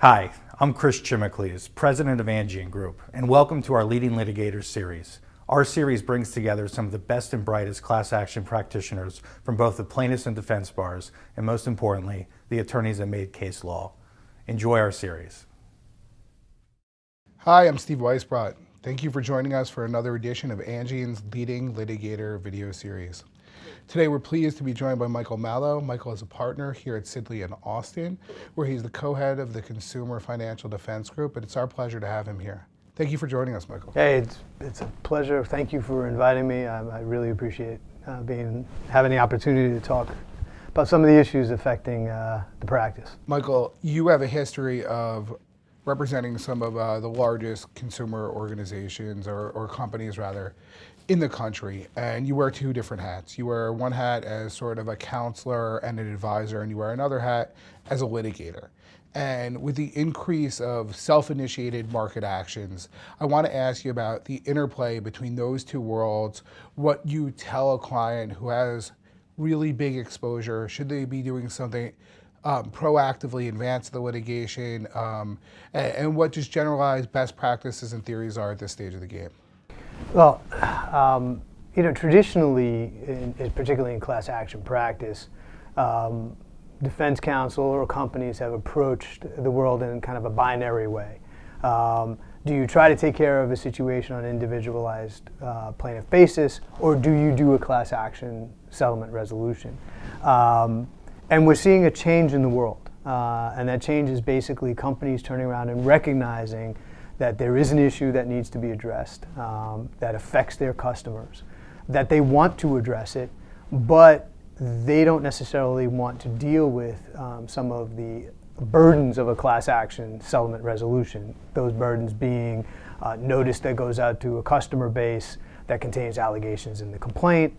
Hi, I'm Chris Chimicles, president of Angeion Group, and welcome to our Leading Litigators series. Our series brings together some of the best and brightest class action practitioners from both the plaintiffs and defense bars, and most importantly, the attorneys that made case law. Enjoy our series. Hi, I'm Steve Weisbrot. Thank you for joining us for another edition of Angeion's Leading Litigator video series. Today we're pleased to be joined by Michael Mallow. Michael is a partner here at Sidley Austin, where he's the co-head of the Consumer Financial Defense Group, and it's our pleasure to have him here. Thank you for joining us, Michael. Hey, it's a pleasure. Thank you for inviting me. I really appreciate having the opportunity to talk about some of the issues affecting the practice. Michael, you have a history of representing some of the largest consumer organizations, or companies rather, in the country, and you wear two different hats. You wear one hat as sort of a counselor and an advisor, and you wear another hat as a litigator. And with the increase of self-initiated market actions, I want to ask you about the interplay between those two worlds, what you tell a client who has really big exposure. Should they be doing something proactively advance the litigation, and what just generalized best practices and theories are at this stage of the game? Well, traditionally, particularly in class action practice, defense counsel or companies have approached the world in kind of a binary way. Do you try to take care of a situation on an individualized plaintiff basis, or do you do a class action settlement resolution? And we're seeing a change in the world, and that change is basically companies turning around and recognizing that there is an issue that needs to be addressed, that affects their customers, that they want to address it, but they don't necessarily want to deal with some of the burdens of a class action settlement resolution. Those burdens being notice that goes out to a customer base that contains allegations in the complaint,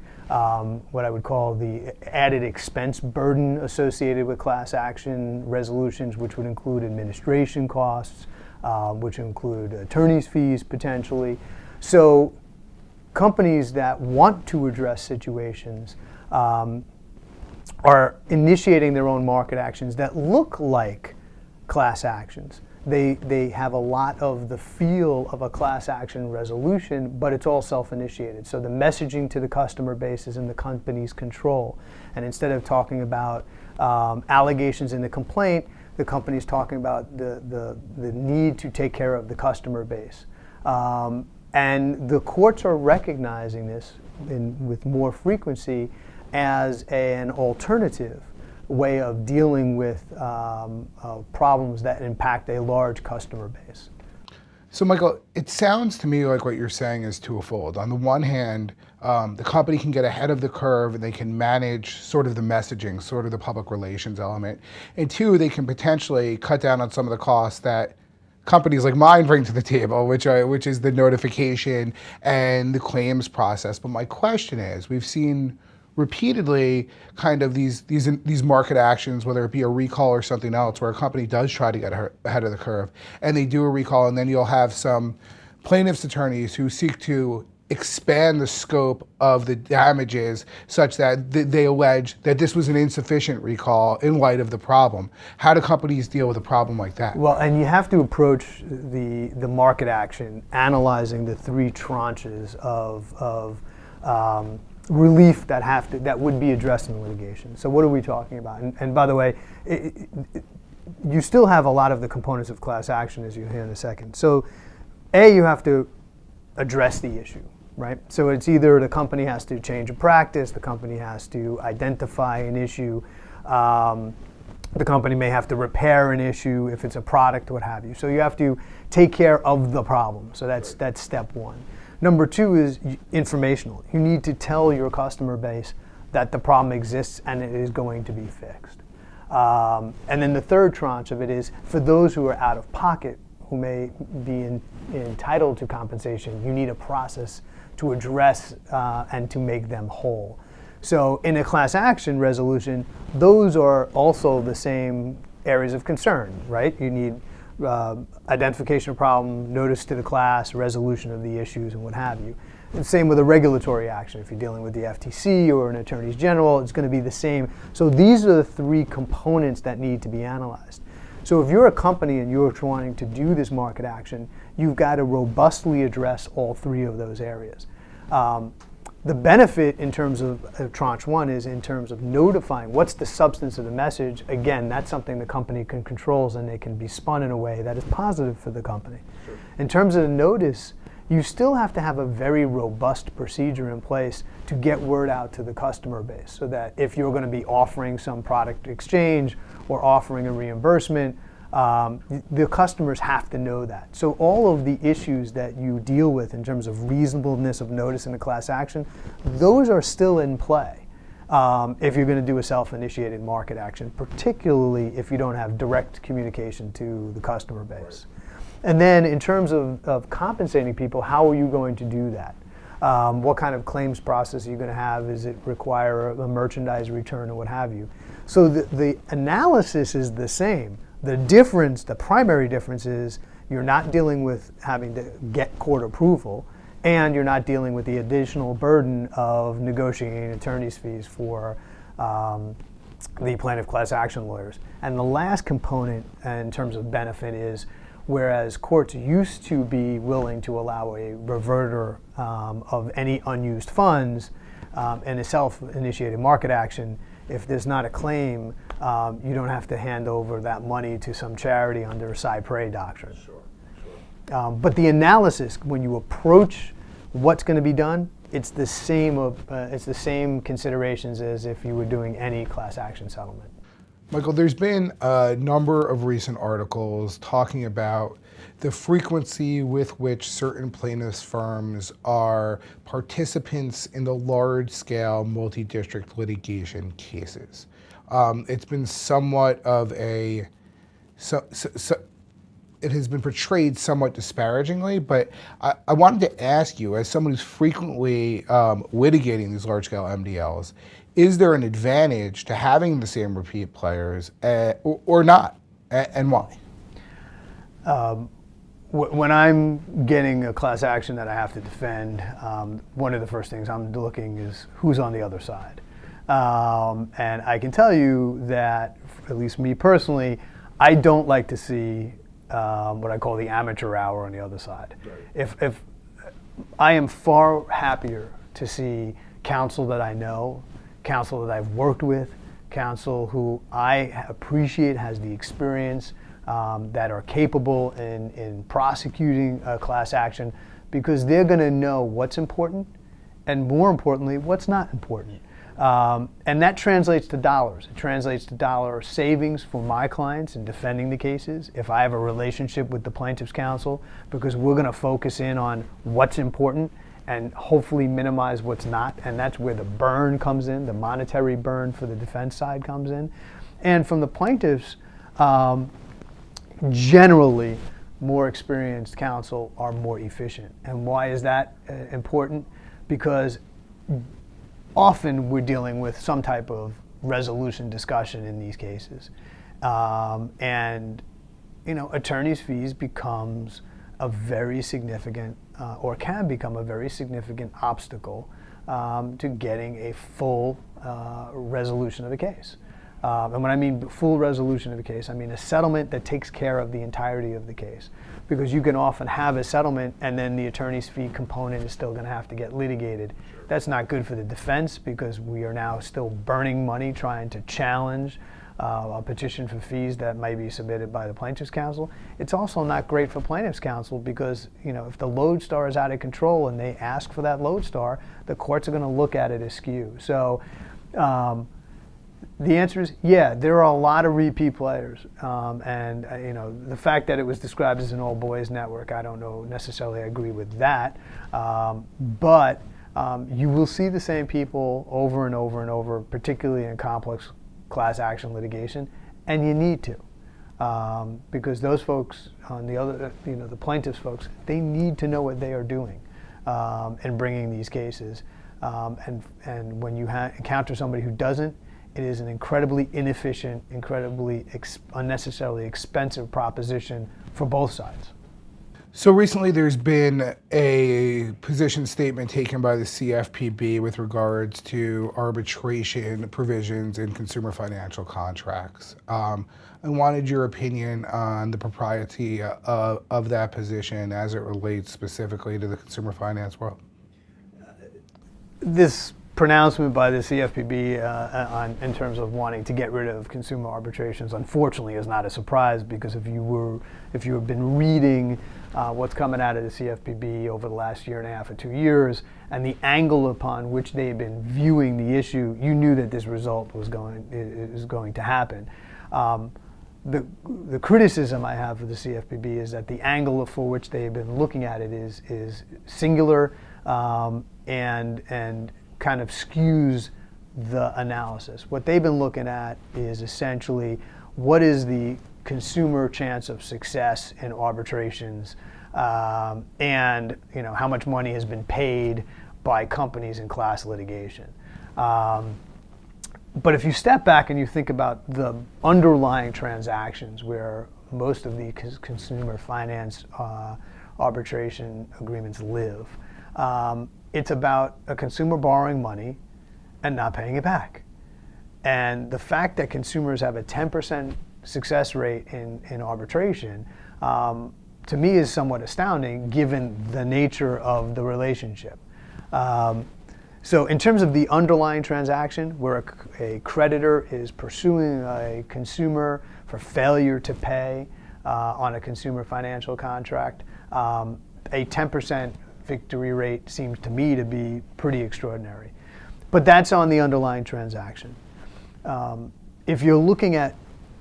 what I would call the added expense burden associated with class action resolutions, which would include administration costs, which include attorney's fees potentially. So companies that want to address situations are initiating their own market actions that look like class actions. They have a lot of the feel of a class action resolution, but it's all self-initiated. So the messaging to the customer base is in the company's control. And instead of talking about allegations in the complaint, the company's talking about the need to take care of the customer base. And the courts are recognizing this with more frequency as an alternative way of dealing with problems that impact a large customer base. So Michael, it sounds to me like what you're saying is twofold. On the one hand, the company can get ahead of the curve and they can manage sort of the messaging, sort of the public relations element. And two, they can potentially cut down on some of the costs that companies like mine bring to the table, which is the notification and the claims process. But my question is, we've seen repeatedly kind of these market actions, whether it be a recall or something else, where a company does try to get ahead of the curve, and they do a recall, and then you'll have some plaintiffs' attorneys who seek to expand the scope of the damages such that they allege that this was an insufficient recall in light of the problem. How do companies deal with a problem like that? Well, and you have to approach the market action analyzing the three tranches of relief that would be addressed in the litigation. So what are we talking about? And by the way, you still have a lot of the components of class action, as you'll hear in a second. So you have to address the issue, right? So it's either the company has to change a practice, the company has to identify an issue, the company may have to repair an issue if it's a product, what have you. So you have to take care of the problem. So that's step one. Number two is informational. You need to tell your customer base that the problem exists and it is going to be fixed. And then the third tranche of it is for those who are out of pocket, who may be entitled to compensation, you need a process to address and to make them whole. So in a class action resolution, those are also the same areas of concern, right? You need identification of problem, notice to the class, resolution of the issues, and what have you. And same with a regulatory action. If you're dealing with the FTC or an attorney general, it's going to be the same. So these are the three components that need to be analyzed. So if you're a company and you're trying to do this market action, you've got to robustly address all three of those areas. The benefit in terms of tranche one is in terms of notifying what's the substance of the message. Again, that's something the company can control, and they can be spun in a way that is positive for the company. Sure. In terms of the notice, you still have to have a very robust procedure in place to get word out to the customer base, so that if you're going to be offering some product exchange or offering a reimbursement, the customers have to know that. So all of the issues that you deal with in terms of reasonableness of notice in a class action, those are still in play if you're going to do a self-initiated market action, particularly if you don't have direct communication to the customer base. And then in terms of compensating people, how are you going to do that? What kind of claims process are you going to have? Does it require a merchandise return or what have you? So the analysis is the same. The difference, the primary difference is you're not dealing with having to get court approval, and you're not dealing with the additional burden of negotiating attorney's fees for the plaintiff class action lawyers. And the last component in terms of benefit is, whereas courts used to be willing to allow a reverter of any unused funds in a self-initiated market action, if there's not a claim, you don't have to hand over that money to some charity under a cypre doctrine. Sure. But the analysis, when you approach what's going to be done, it's the same considerations as if you were doing any class action settlement. Michael, there's been a number of recent articles talking about the frequency with which certain plaintiffs' firms are participants in the large-scale multi-district litigation cases. It's been somewhat of it has been portrayed somewhat disparagingly, but I wanted to ask you, as someone who's frequently litigating these large-scale MDLs, is there an advantage to having the same repeat players or not, and why? When I'm getting a class action that I have to defend, one of the first things I'm looking is who's on the other side. And I can tell you that, at least me personally, I don't like to see what I call the amateur hour on the other side. Right. If I am far happier to see counsel that I know, counsel that I've worked with, counsel who I appreciate has the experience, that are capable in prosecuting a class action, because they're going to know what's important and, more importantly, what's not important. And that translates to dollars. It translates to dollar savings for my clients in defending the cases if I have a relationship with the plaintiff's counsel, because we're going to focus in on what's important and hopefully minimize what's not. And that's where the burn comes in, the monetary burn for the defense side comes in. And from the plaintiffs, generally, more experienced counsel are more efficient. And why is that important? Because often we're dealing with some type of resolution discussion in these cases. And, attorney's fees becomes a very significant, or can become a very significant obstacle to getting a full resolution of a case. And when I mean full resolution of a case, I mean a settlement that takes care of the entirety of the case. Because you can often have a settlement and then the attorney's fee component is still going to have to get litigated. Sure. That's not good for the defense, because we are now still burning money trying to challenge a petition for fees that might be submitted by the plaintiff's counsel. It's also not great for plaintiff's counsel, because if the lodestar is out of control and they ask for that lodestar, the courts are going to look at it askew. So the answer is, yeah, there are a lot of repeat players, and the fact that it was described as an old boys network, I don't know necessarily I agree with that, but you will see the same people over and over and over, particularly in complex class action litigation, and you need to, because those folks on the other, the plaintiffs folks, they need to know what they are doing in bringing these cases, and when you encounter somebody who doesn't, it is an incredibly inefficient, incredibly unnecessarily expensive proposition for both sides. So recently there's been a position statement taken by the CFPB with regards to arbitration provisions in consumer financial contracts. I wanted your opinion on the propriety of that position as it relates specifically to the consumer finance world. This pronouncement by the CFPB in terms of wanting to get rid of consumer arbitrations, unfortunately, is not a surprise, because if you have been reading what's coming out of the CFPB over the last year and a half or 2 years, and the angle upon which they have been viewing the issue, you knew that this result was going to happen. The criticism I have of the CFPB is that the angle for which they have been looking at it is singular and kind of skews the analysis. What they've been looking at is essentially what is the consumer chance of success in arbitrations, and how much money has been paid by companies in class litigation. But if you step back and you think about the underlying transactions where most of the consumer finance arbitration agreements live, it's about a consumer borrowing money and not paying it back. And the fact that consumers have a 10% success rate in arbitration, to me, is somewhat astounding given the nature of the relationship. So in terms of the underlying transaction, where a creditor is pursuing a consumer for failure to pay on a consumer financial contract, a 10% victory rate seems to me to be pretty extraordinary. But that's on the underlying transaction. If you're looking at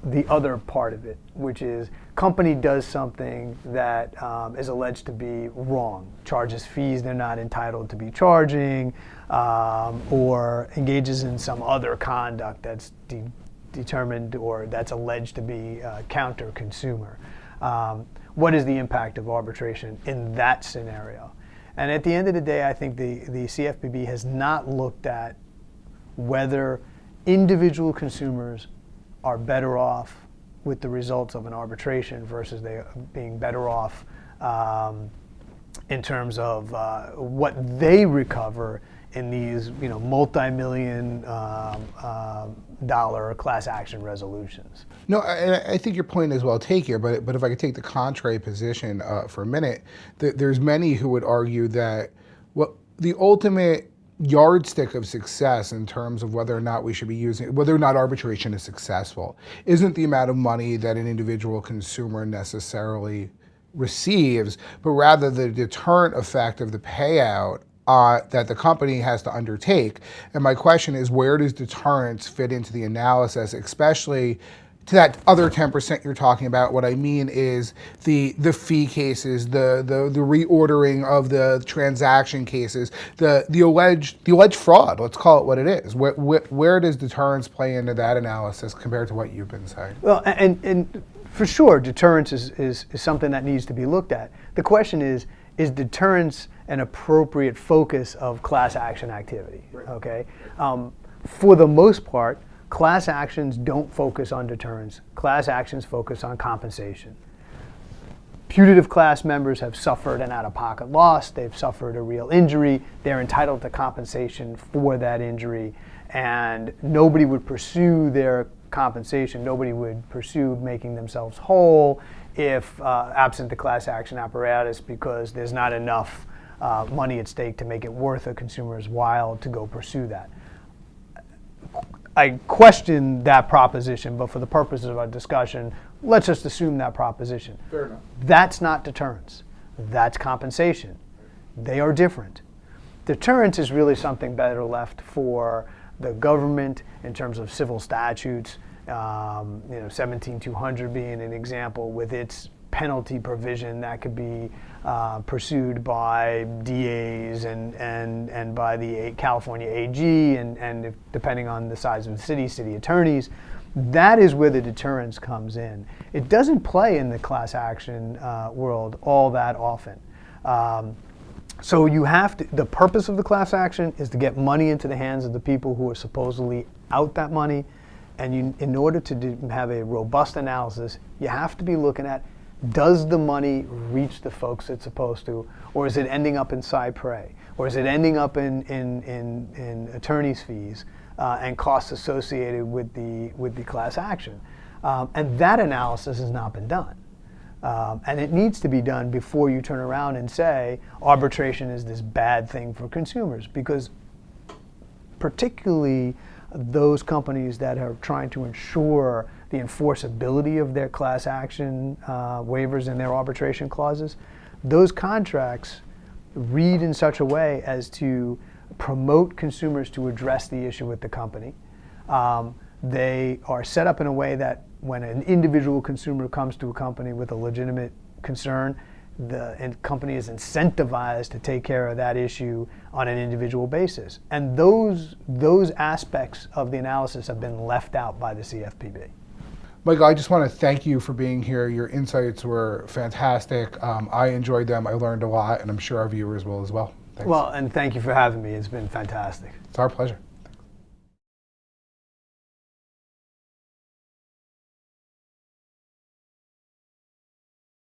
the other part of it, which is company does something that is alleged to be wrong, charges fees they're not entitled to be charging, or engages in some other conduct that's determined or that's alleged to be counter-consumer. What is the impact of arbitration in that scenario? And at the end of the day, I think the CFPB has not looked at whether individual consumers are better off with the results of an arbitration versus they being better off in terms of what they recover in these multi-million dollar class action resolutions. No, I think your point is well taken, but if I could take the contrary position for a minute, there's many who would argue that the ultimate yardstick of success in terms of whether or not we should be using, whether or not arbitration is successful, isn't the amount of money that an individual consumer necessarily receives, but rather the deterrent effect of the payout that the company has to undertake. And my question is, where does deterrence fit into the analysis, especially to that other 10% you're talking about? What I mean is the fee cases, the reordering of the transaction cases, the alleged fraud. Let's call it what it is. Where does deterrence play into that analysis compared to what you've been saying? Well, and for sure, deterrence is something that needs to be looked at. The question is deterrence an appropriate focus of class action activity? Right. Okay. For the most part, class actions don't focus on deterrence. Class actions focus on compensation. Putative class members have suffered an out-of-pocket loss. They've suffered a real injury. They're entitled to compensation for that injury. And nobody would pursue their compensation. Nobody would pursue making themselves whole if absent the class action apparatus, because there's not enough money at stake to make it worth a consumer's while to go pursue that. I question that proposition, but for the purposes of our discussion, let's just assume that proposition. Fair enough. That's not deterrence. That's compensation. They are different. Deterrence is really something better left for the government in terms of civil statutes, 17200 being an example with its penalty provision that could be pursued by DAs and by the California AG and if, depending on the size of the city attorneys. That is where the deterrence comes in. It doesn't play in the class action world all that often. So you have to, the purpose of the class action is to get money into the hands of the people who are supposedly out that money. And in order to have a robust analysis, you have to be looking at Does the money reach the folks it's supposed to, or is it ending up in Cypre, or is it ending up in attorney's fees and costs associated with the class action? And that analysis has not been done. And it needs to be done before you turn around and say arbitration is this bad thing for consumers, because particularly those companies that are trying to ensure the enforceability of their class action waivers and their arbitration clauses, those contracts read in such a way as to promote consumers to address the issue with the company. They are set up in a way that when an individual consumer comes to a company with a legitimate concern, the company is incentivized to take care of that issue on an individual basis. And those aspects of the analysis have been left out by the CFPB. Michael, I just want to thank you for being here. Your insights were fantastic. I enjoyed them. I learned a lot, and I'm sure our viewers will as well. Thanks. Well, and thank you for having me. It's been fantastic. It's our pleasure.